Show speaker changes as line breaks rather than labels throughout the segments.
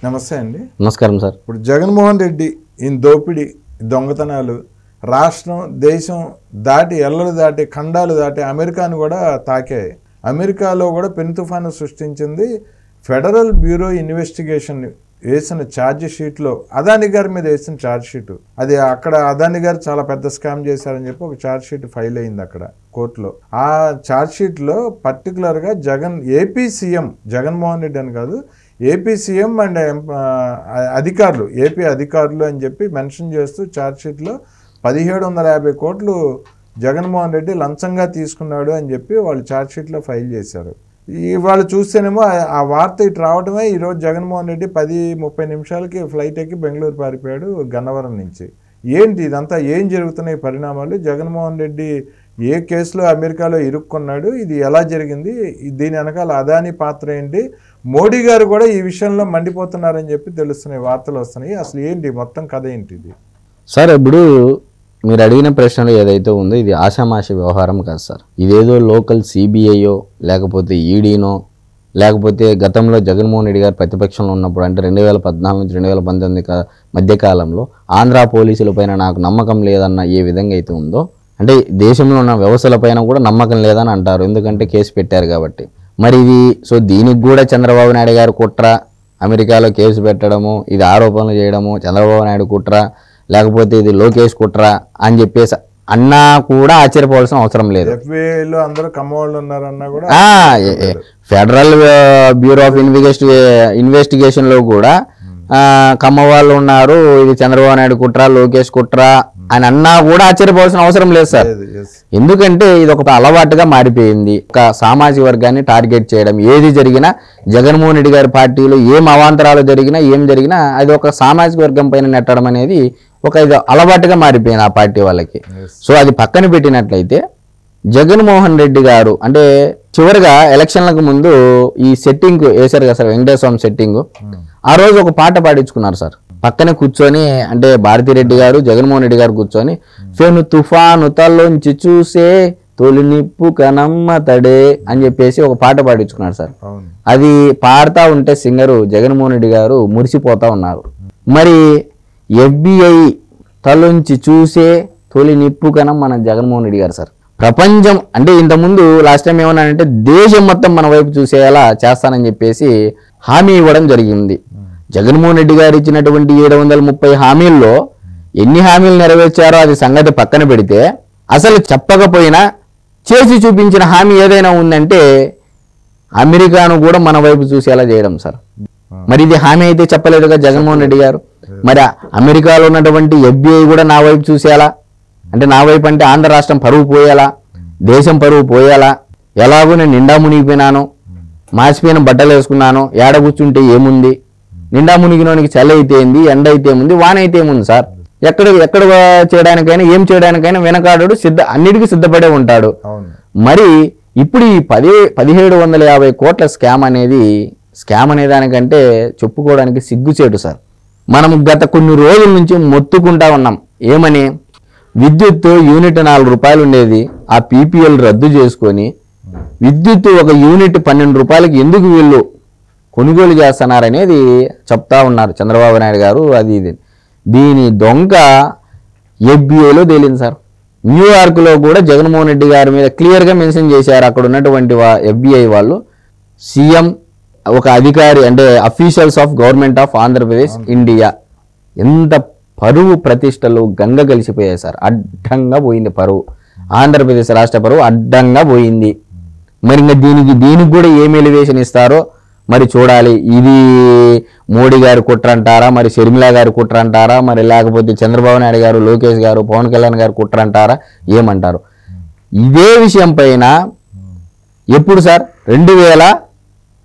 నమస్తే అండి.
నమస్కారం సార్.
ఇప్పుడు జగన్మోహన్ రెడ్డి ఈ దోపిడీ దొంగతనాలు రాష్ట్రం దేశం దాటి ఎల్లలు దాటి ఖండాలు దాటి అమెరికాను కూడా తాకాయి. అమెరికాలో కూడా పెను తుఫాను సృష్టించింది. ఫెడరల్ బ్యూరో ఇన్వెస్టిగేషన్ వేసిన ఛార్జ్ షీట్లో అదాని గారి మీద వేసిన ఛార్జ్ షీటు, అది అక్కడ అదాని గారు చాలా పెద్ద స్కామ్ చేశారని చెప్పి ఒక ఛార్జ్ షీట్ ఫైల్ అయింది అక్కడ కోర్టులో. ఆ ఛార్జ్ షీట్లో పర్టికులర్గా ఏపీ సీఎం జగన్మోహన్ రెడ్డి అని కాదు, ఏపీ సీఎం అండ్ అధికారులు, ఏపీ అధికారులు అని చెప్పి మెన్షన్ చేస్తూ ఛార్జ్షీట్లో 1750 కోట్లు జగన్మోహన్ రెడ్డి లంచంగా తీసుకున్నాడు అని చెప్పి వాళ్ళు ఛార్జ్షీట్లో ఫైల్ చేశారు. వాళ్ళు చూస్తేనేమో ఆ వార్త ఇటు రావడమే ఈరోజు జగన్మోహన్ రెడ్డి 10-30 నిమిషాలకి ఫ్లైట్ ఎక్కి బెంగళూరు పారిపోయాడు గన్నవరం నుంచి. ఏంటి ఇదంతా, ఏం జరుగుతున్నాయి పరిణామాలు? జగన్మోహన్ రెడ్డి ఏ కేసులో అమెరికాలో ఇరుక్కున్నాడు, ఇది ఎలా జరిగింది, దీని వెనకాల అదాని పాత్ర ఏంటి, మోడీ గారు కూడా ఈ విషయంలో మండిపోతున్నారని చెప్పి తెలుస్తున్నాయి, వార్తలు వస్తున్నాయి. అసలు ఏంటి మొత్తం కథ ఏంటి ఇది?
సార్, ఇప్పుడు మీరు అడిగిన ప్రశ్నలు ఏదైతే ఉందో ఇది ఆషామాషి వ్యవహారం కాదు సార్. ఇదేదో లోకల్ సిబిఐయో లేకపోతే ఈడీనో లేకపోతే గతంలో జగన్మోహన్ రెడ్డి గారు ప్రతిపక్షంలో ఉన్నప్పుడు అంటే 2014 నుంచి 2019 మధ్యకాలంలో ఆంధ్ర పోలీసులపైన నాకు నమ్మకం లేదన్న ఏ విధంగా అయితే ఉందో, అంటే దేశంలో ఉన్న వ్యవస్థలపైన కూడా నమ్మకం లేదని అంటారు, ఎందుకంటే కేసు పెట్టారు కాబట్టి. మరి ఇది దీనికి కూడా చంద్రబాబు నాయుడు గారు కుట్ర, అమెరికాలో కేసు పెట్టడము, ఇది ఆరోపణలు చేయడము చంద్రబాబు నాయుడు కుట్ర, లేకపోతే ఇది లోకేష్ కుట్ర అని చెప్పేసి అన్నా కూడా ఆశ్చర్యపోవాల్సిన అవసరం లేదు. ఫెడరల్ బ్యూరో ఆఫ్ ఇన్వెస్టిగేషన్ లో కూడా కమ్మ వాళ్ళు ఉన్నారు, ఇది చంద్రబాబు నాయుడు కుట్ర, లోకేష్ కుట్ర అని అన్నా కూడా ఆశ్చర్యపోవాల్సిన అవసరం లేదు సార్. ఎందుకంటే ఇది ఒక అలవాటుగా మారిపోయింది. ఒక సామాజిక వర్గాన్ని టార్గెట్ చేయడం, ఏది జరిగినా జగన్మోహన్ రెడ్డి గారి పార్టీలో ఏం అవాంతరాలు జరిగినా ఏం జరిగినా అది ఒక సామాజిక వర్గం పైన నెట్టడం అనేది ఒక ఇది అలవాటుగా మారిపోయింది ఆ పార్టీ వాళ్ళకి. అది పక్కన పెట్టినట్లయితే జగన్మోహన్ రెడ్డి గారు అంటే చివరిగా ఎలక్షన్లకు ముందు ఈ సెట్టింగ్ వేశారు కదా సార్, వెంకటేశ్వర స్వామి సెట్టింగ్. ఆ రోజు ఒక పాట పాడించుకున్నారు సార్ పక్కనే కూర్చొని, అంటే భారతిరెడ్డి గారు జగన్మోహన్ రెడ్డి గారు కూర్చొని, ఫెను తుఫాను తల్లోంచి చూసే తొలి నిప్పు కనమ్మ తడే అని చెప్పేసి ఒక పాట పాడించుకున్నారు సార్. అది పాడుతూ ఉంటే సింగరు జగన్మోహన్ రెడ్డి గారు మురిసిపోతా ఉన్నారు. మరి FBI తలొంచి చూసే తొలి నిప్పు కనం మన జగన్మోహన్ రెడ్డి గారు సార్. ప్రపంచం అంటే ఇంతకుముందు లాస్ట్ టైం ఏమన్నానంటే దేశం మొత్తం మన వైపు చూసేలా చేస్తానని చెప్పేసి హామీ ఇవ్వడం జరిగింది. జగన్మోహన్ రెడ్డి గారు ఇచ్చినటువంటి 730 హామీల్లో ఎన్ని హామీలు నెరవేర్చారో అది సంగతి పక్కన పెడితే, అసలు చెప్పకపోయినా చేసి చూపించిన హామీ ఏదైనా ఉందంటే అమెరికాను కూడా మన వైపు చూసేలా చేయడం సార్. మరి ఇది హామీ అయితే చెప్పలేదుగా జగన్మోహన్ రెడ్డి గారు. మరి అమెరికాలో ఉన్నటువంటి FBI కూడా నా వైపు చూసేలా, అంటే నా వైపు అంటే ఆంధ్ర రాష్ట్రం పరువు పోయేలా, దేశం పరువు పోయేలా, ఎలాగో నేను నిండా మునిగిపోయినాను, మాసిపోయిన బట్టలు వేసుకున్నాను, ఏడ కూర్చుంటే ఏముంది, నిండా మునిగినోనికి చలి అయితే ఏంది, ఎండ అయితే ఏముంది, వాన అయితే ఏముంది సార్. ఎక్కడ చేయడానికైనా ఏం చేయడానికైనా వెనకాడు అన్నిటికీ సిద్ధపడే ఉంటాడు. మరి ఇప్పుడు ఈ 1750 కోట్ల స్కామ్ అనే దానికంటే చెప్పుకోవడానికి సిగ్గుచేటు సార్. మనం గత కొన్ని రోజుల నుంచి మొత్తుకుంటా ఉన్నాం. ఏమని? విద్యుత్ యూనిట్ 4 రూపాయలు ఉండేది, ఆ PPL రద్దు చేసుకొని విద్యుత్ ఒక యూనిట్ 12 రూపాయలకి ఎందుకు వీళ్ళు కొనుగోలు చేస్తున్నారనేది చెప్తా ఉన్నారు చంద్రబాబు నాయుడు గారు. అది ఇది దీని దొంగ FBIలో తేలింది సార్. న్యూయార్క్లో కూడా జగన్మోహన్ రెడ్డి గారి మీద క్లియర్గా మెన్షన్ చేశారు అక్కడ ఉన్నటువంటి FBI వాళ్ళు. సీఎం ఒక అధికారి అంటే officials of government of Andhra Pradesh India. ఎంత పరువు ప్రతిష్టలు గంగ కలిసిపోయాయి సార్. అడ్డంగా పోయింది పరువు, ఆంధ్రప్రదేశ్ రాష్ట్ర పరువు అడ్డంగా పోయింది. మరి ఇంకా దీనికి కూడా ఏం ఎలివేషన్ ఇస్తారో మరి చూడాలి. ఇది మోడీ గారు కుట్ర అంటారా, మరి షర్మిల గారు కుట్ర అంటారా, మరి లేకపోతే చంద్రబాబు నాయుడు గారు, లోకేష్ గారు, పవన్ కళ్యాణ్ గారు కుట్ర అంటారా, ఏమంటారు? ఇదే విషయం పైన ఎప్పుడు సార్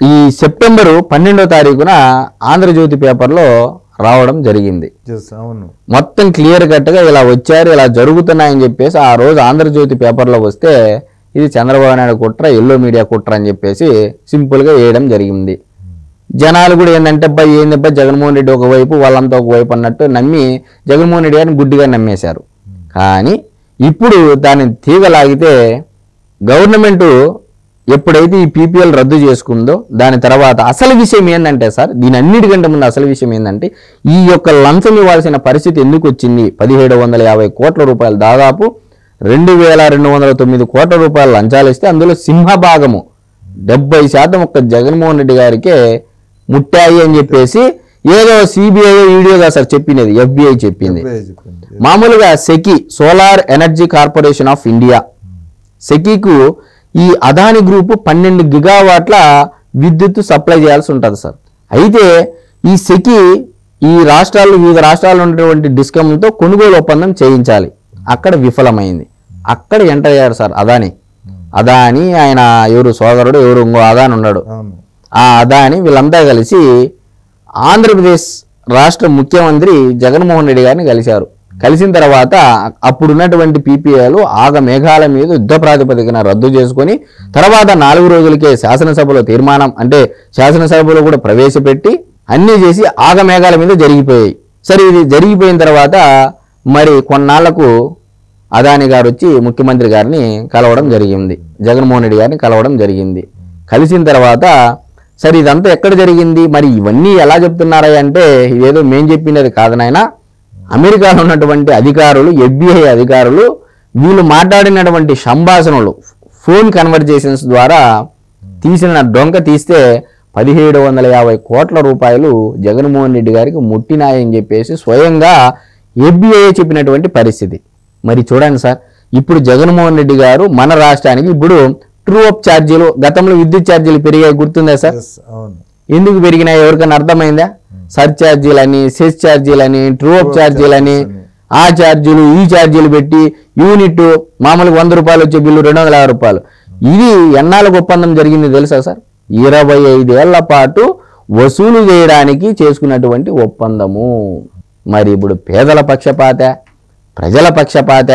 ఈ సెప్టెంబరు 12వ తారీఖున ఆంధ్రజ్యోతి పేపర్లో రావడం జరిగింది. మొత్తం క్లియర్ కట్గా ఇలా వచ్చారు, ఇలా జరుగుతున్నాయని చెప్పేసి ఆ రోజు ఆంధ్రజ్యోతి పేపర్లో వస్తే ఇది చంద్రబాబు నాయుడు కుట్ర, ఎల్లో మీడియా కుట్ర అని చెప్పేసి సింపుల్గా వేయడం జరిగింది. జనాలు కూడా ఏందబ్బా జగన్మోహన్ రెడ్డి ఒకవైపు వాళ్ళంతా ఒకవైపు అన్నట్టు నమ్మి జగన్మోహన్ రెడ్డి గారిని గుడ్డిగా నమ్మేశారు. కానీ ఇప్పుడు దాన్ని తీగలాగితే గవర్నమెంటు ఎప్పుడైతే ఈ పీపీఎల్ రద్దు చేసుకుందో దాని తర్వాత అసలు విషయం ఏంటంటే సార్, దీని అన్నిటికంటే ముందు అసలు విషయం ఏంటంటే ఈ యొక్క లంచం ఇవ్వాల్సిన పరిస్థితి ఎందుకు వచ్చింది? 1750 కోట్ల రూపాయలు, దాదాపు 2209 కోట్ల రూపాయలు లంచాలు ఇస్తే అందులో సింహభాగము 70% ఒక్క జగన్మోహన్ రెడ్డి గారికే ముట్టాయి అని చెప్పేసి ఏదో సిబిఐ వీడియోగా సార్ చెప్పినది, FBI చెప్పింది. మామూలుగా SECI, solar energy corporation of India, సెకీకు ఈ అదాని గ్రూపు 12 గిగావాట్ల విద్యుత్ సప్లై చేయాల్సి ఉంటుంది సార్. అయితే ఈ సెకి ఈ వివిధ రాష్ట్రాల్లో ఉన్నటువంటి డిస్కమ్లతో కొనుగోలు ఒప్పందం చేయించాలి, అక్కడ విఫలమైంది. అక్కడ ఎంటర్ అయ్యారు సార్ అదాని. ఆయన ఎవరు సోదరుడు ఎవరు ఇంకో అదాని ఉన్నాడు, ఆ అదాని వీళ్ళంతా కలిసి ఆంధ్రప్రదేశ్ రాష్ట్ర ముఖ్యమంత్రి జగన్మోహన్ రెడ్డి గారిని కలిశారు. కలిసిన తర్వాత అప్పుడున్నటువంటి పీపీఏలు మేఘాల మీద యుద్ధ ప్రాతిపదికన రద్దు చేసుకొని తర్వాత 4 రోజులకే శాసనసభలో తీర్మానం, అంటే శాసనసభలో కూడా ప్రవేశపెట్టి అన్నీ చేసి మేఘాల మీద జరిగిపోయాయి. సరే, ఇది జరిగిపోయిన తర్వాత మరి కొన్నాళ్లకు అదాని గారు వచ్చి ముఖ్యమంత్రి గారిని కలవడం జరిగింది, జగన్మోహన్ రెడ్డి గారిని కలవడం జరిగింది. కలిసిన తర్వాత సరే ఇదంతా ఎక్కడ జరిగింది, మరి ఇవన్నీ ఎలా చెప్తున్నారా అంటే ఇదేదో మేం చెప్పినది కాదు నాయన, అమెరికాలో ఉన్నటువంటి అధికారులు, FBI అధికారులు వీళ్ళు మాట్లాడినటువంటి సంభాషణలు, ఫోన్ కన్వర్జేషన్స్ ద్వారా తీసిన డొంక తీస్తే 1750 కోట్ల రూపాయలు జగన్మోహన్ రెడ్డి గారికి ముట్టినాయని చెప్పేసి స్వయంగా FBI చెప్పినటువంటి పరిస్థితి. మరి చూడండి సార్, ఇప్పుడు జగన్మోహన్ రెడ్డి గారు మన రాష్ట్రానికి ఇప్పుడు ట్రూ అప్ ఛార్జీలు, గతంలో విద్యుత్ ఛార్జీలు పెరిగాయి గుర్తుందా సార్? ఎందుకు పెరిగినాయి ఎవరికైనా అర్థమైందా? సర్ ఛార్జీలని, సెస్ ఛార్జీలని, ట్రూ అప్ ఛార్జీలని, ఆ ఛార్జీలు ఈ ఛార్జీలు పెట్టి యూనిట్ మామూలుగా 100 రూపాయలు వచ్చే బిల్లు 250 రూపాయలు. ఇది ఎన్నాళ్ళకు ఒప్పందం జరిగింది తెలుసా సార్? 25 ఏళ్ల పాటు వసూలు చేయడానికి చేసుకున్నటువంటి ఒప్పందము. మరి ఇప్పుడు పేదల పక్షపాత, ప్రజల పక్షపాత,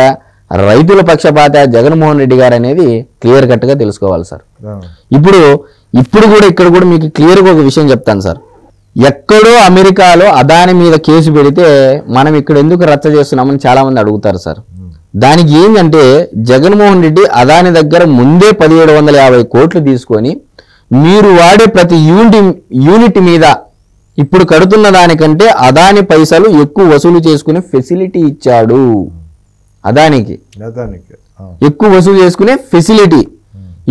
రైతుల పక్షపాత జగన్మోహన్ రెడ్డి గారు అనేది క్లియర్ కట్గా తెలుసుకోవాలి సార్. ఇప్పుడు కూడా ఇక్కడ కూడా మీకు క్లియర్గా ఒక విషయం చెప్తాను సార్. ఎక్కడో అమెరికాలో అదాని మీద కేసు పెడితే మనం ఇక్కడ ఎందుకు రచ్చ చేస్తున్నామని చాలా మంది అడుగుతారు సార్. దానికి ఏంటంటే జగన్మోహన్ రెడ్డి అదాని దగ్గర ముందే 1750 కోట్లు తీసుకొని మీరు వాడే ప్రతి యూనిట్ మీద ఇప్పుడు కడుతున్న దానికంటే అదాని పైసలు ఎక్కువ వసూలు చేసుకునే ఫెసిలిటీ ఇచ్చాడు. అదానికి ఎక్కువ వసూలు చేసుకునే ఫెసిలిటీ.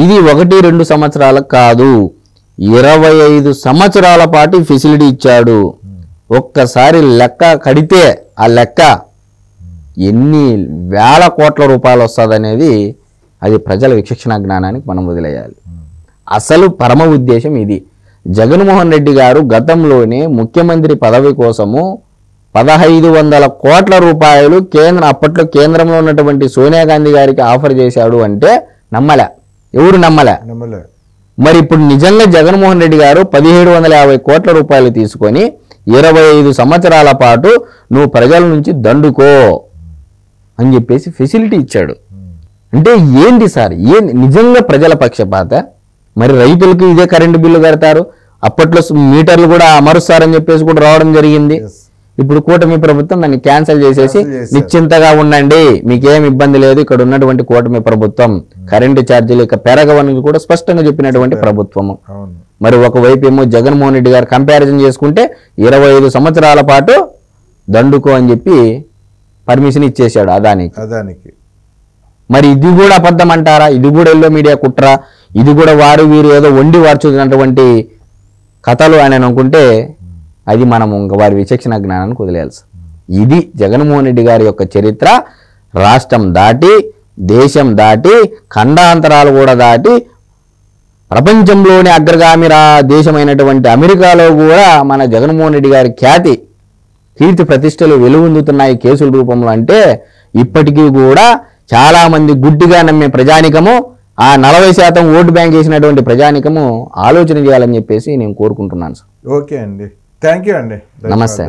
ఇది 1-2 సంవత్సరాలకు కాదు, 25 సంవత్సరాల పాటు ఫెసిలిటీ ఇచ్చాడు. ఒక్కసారి లెక్క కడితే ఆ లెక్క ఎన్ని వేల కోట్ల రూపాయలు వస్తుందనేది అది ప్రజల విచక్షణ జ్ఞానానికి మనం వదిలేయాలి. అసలు పరమ ఉద్దేశం ఇది. జగన్మోహన్ రెడ్డి గారు గతంలోనే ముఖ్యమంత్రి పదవి కోసము 1500 కోట్ల రూపాయలు అప్పట్లో కేంద్రంలో ఉన్నటువంటి సోనియా గాంధీ గారికి ఆఫర్ చేశాడు అంటే నమ్మలే, ఎవరు నమ్మలే. మరి ఇప్పుడు నిజంగా జగన్మోహన్ రెడ్డి గారు 1750 కోట్ల రూపాయలు తీసుకొని 25 సంవత్సరాల పాటు నువ్వు ప్రజల నుంచి దండుకో అని చెప్పేసి ఫెసిలిటీ ఇచ్చాడు. అంటే ఏంటి సార్, నిజంగా ప్రజల పక్షపాత. మరి రైతులకు ఇదే కరెంటు బిల్లు కడతారు, అప్పట్లో మీటర్లు కూడా అమరుస్తారని చెప్పేసి కూడా రావడం జరిగింది. ఇప్పుడు కూటమి ప్రభుత్వం దాన్ని క్యాన్సిల్ చేసేసి నిశ్చింతగా ఉండండి, మీకేం ఇబ్బంది లేదు, ఇక్కడ ఉన్నటువంటి కూటమి ప్రభుత్వం కరెంటు ఛార్జీలు ఇక పెరగవని కూడా స్పష్టంగా చెప్పినటువంటి ప్రభుత్వము. మరి ఒకవైపు ఏమో జగన్మోహన్ రెడ్డి గారు కంపారిజన్ చేసుకుంటే 25 సంవత్సరాల పాటు దండుకో అని చెప్పి పర్మిషన్ ఇచ్చేశాడు అదానికి. మరి ఇది కూడా అబద్ధం అంటారా? ఇది కూడా ఎల్లో మీడియా కుట్రా? ఇది కూడా వీరు ఏదో వండి వార్చుతున్నటువంటి కథలు అని అనుకుంటే అది మనం వారి విచక్షణ జ్ఞానానికి వదిలేయాల్సి. ఇది జగన్మోహన్ రెడ్డి గారి యొక్క చరిత్ర. రాష్ట్రం దాటి, దేశం దాటి, ఖండాంతరాలు కూడా దాటి ప్రపంచంలోని అగ్రగామి దేశమైనటువంటి అమెరికాలో కూడా మన జగన్మోహన్ రెడ్డి గారి కీర్తి ప్రతిష్టలు వెలువొందుతున్నాయి కేసుల రూపంలో. అంటే ఇప్పటికీ కూడా చాలా మంది గుడ్డిగా నమ్మే ప్రజానికము, ఆ 40% ఓటు బ్యాంక్ వేసినటువంటి ప్రజానికము ఆలోచన చేయాలని చెప్పేసి నేను కోరుకుంటున్నాను సార్.
ఓకే అండి, థ్యాంక్ యూ అండి,
నమస్తే.